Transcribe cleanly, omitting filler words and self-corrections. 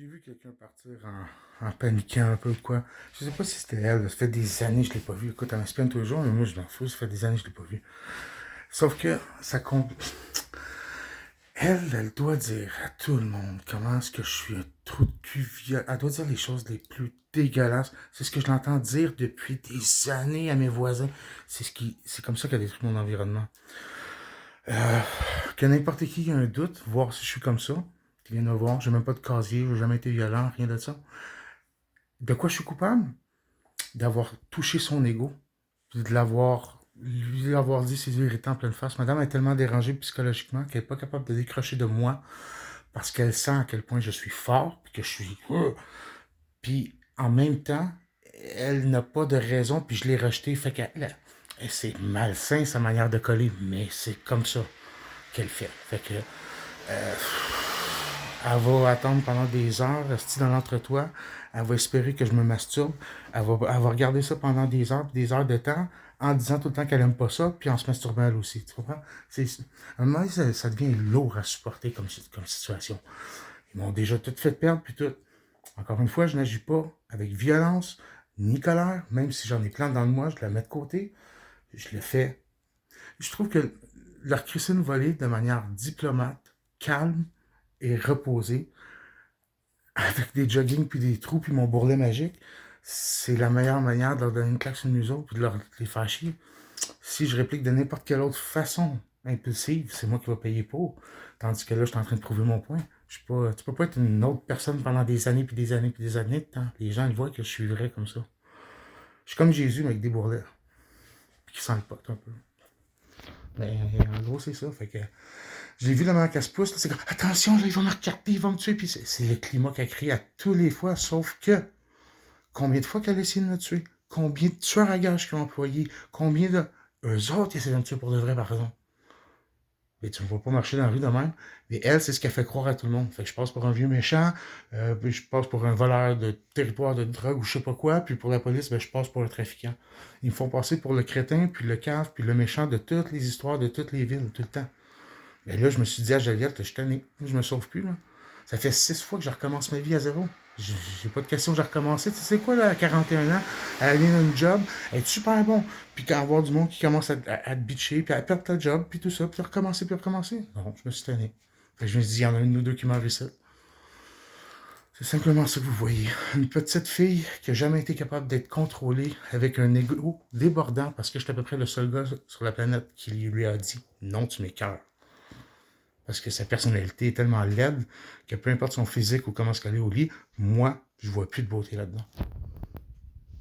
J'ai vu quelqu'un partir en paniquant un peu ou quoi. Je sais pas si c'était elle. Ça fait des années que je l'ai pas vue. Écoute, elle m'espionne tous les jours, mais moi je m'en fous. Ça fait des années que je l'ai pas vue. Sauf que ça compte. Elle doit dire à tout le monde comment est-ce que je suis un trou de cul viol. Elle doit dire les choses les plus dégueulasses. C'est ce que je l'entends dire depuis des années à mes voisins. C'est comme ça qu'elle détruit mon environnement. Euh, que n'importe qui ait un doute, voir si je suis comme ça, qui vient me voir, j'ai même pas de casier, j'ai jamais été violent, rien de ça. De quoi je suis coupable? D'avoir touché son ego, puis de lui avoir dit ses vérités en pleine face. Madame est tellement dérangée psychologiquement qu'elle n'est pas capable de décrocher de moi parce qu'elle sent à quel point je suis fort, puis que je suis... Puis en même temps, elle n'a pas de raison, puis je l'ai rejeté, fait qu'elle... C'est malsain sa manière de coller, mais c'est comme ça qu'elle fait. Fait que elle va attendre pendant des heures, rester dans l'entretoit. Elle va espérer que je me masturbe. Elle va regarder ça pendant des heures de temps, en disant tout le temps qu'elle aime pas ça, puis en se masturbant elle aussi. Tu comprends? À un moment donné, ça devient lourd à supporter comme situation. Ils m'ont déjà tout fait perdre, puis tout. Encore une fois, je n'agis pas avec violence, ni colère, même si j'en ai plein dans le moi, je la mets de côté. Je le fais. Je trouve que leur crisser une volée de manière diplomate, calme et reposée, avec des joggings puis des trous puis mon bourrelet magique, c'est la meilleure manière de leur donner une claque sur le museau puis de les faire chier. Si je réplique de n'importe quelle autre façon impulsive, c'est moi qui vais payer pour. Tandis que là, je suis en train de prouver mon point. Tu peux pas être une autre personne pendant des années puis des années puis des années de temps. Les gens ils voient que je suis vrai comme ça. Je suis comme Jésus, mais avec des bourrelets. Puis qui sent le pote un peu. Mais en gros, c'est ça. Fait que je l'ai vu la manière qu'elle se pousse. C'est comme attention, là, il va me recarter, il va me tuer. Puis c'est le climat qu'elle crie à tous les fois. Sauf que combien de fois qu'elle a essayé de me tuer? Combien de tueurs à gages qu'elle a employés? Combien de. Eux autres, ils essaient de me tuer pour de vrai, par exemple. Mais tu ne me vois pas marcher dans la rue de même. Mais elle, c'est ce qu'elle fait croire à tout le monde. Fait que je passe pour un vieux méchant, puis je passe pour un voleur de territoire de drogue ou je sais pas quoi, puis pour la police, ben, je passe pour un trafiquant. Ils me font passer pour le crétin, puis le cave, puis le méchant de toutes les histoires de toutes les villes, tout le temps. Mais là, je me suis dit à Joliette, je suis tanné. Je me sauve plus, là. Ça fait 6 fois que je recommence ma vie à zéro. J'ai pas de question que j'ai recommencé. Tu sais quoi, là, à 41 ans, à aller dans une job, être super bon, puis quand avoir du monde qui commence à te bitcher, puis à perdre ta job, puis tout ça, puis recommencer, puis recommencer. Non, je me suis tanné. Fait que je me suis dit, il y en a une ou deux qui m'ont vu ça. C'est simplement ça que vous voyez. Une petite fille qui n'a jamais été capable d'être contrôlée avec un ego débordant parce que j'étais à peu près le seul gars sur la planète qui lui a dit non, tu m'écœures. Parce que sa personnalité est tellement laide que peu importe son physique ou comment se caler au lit, moi, je vois plus de beauté là-dedans.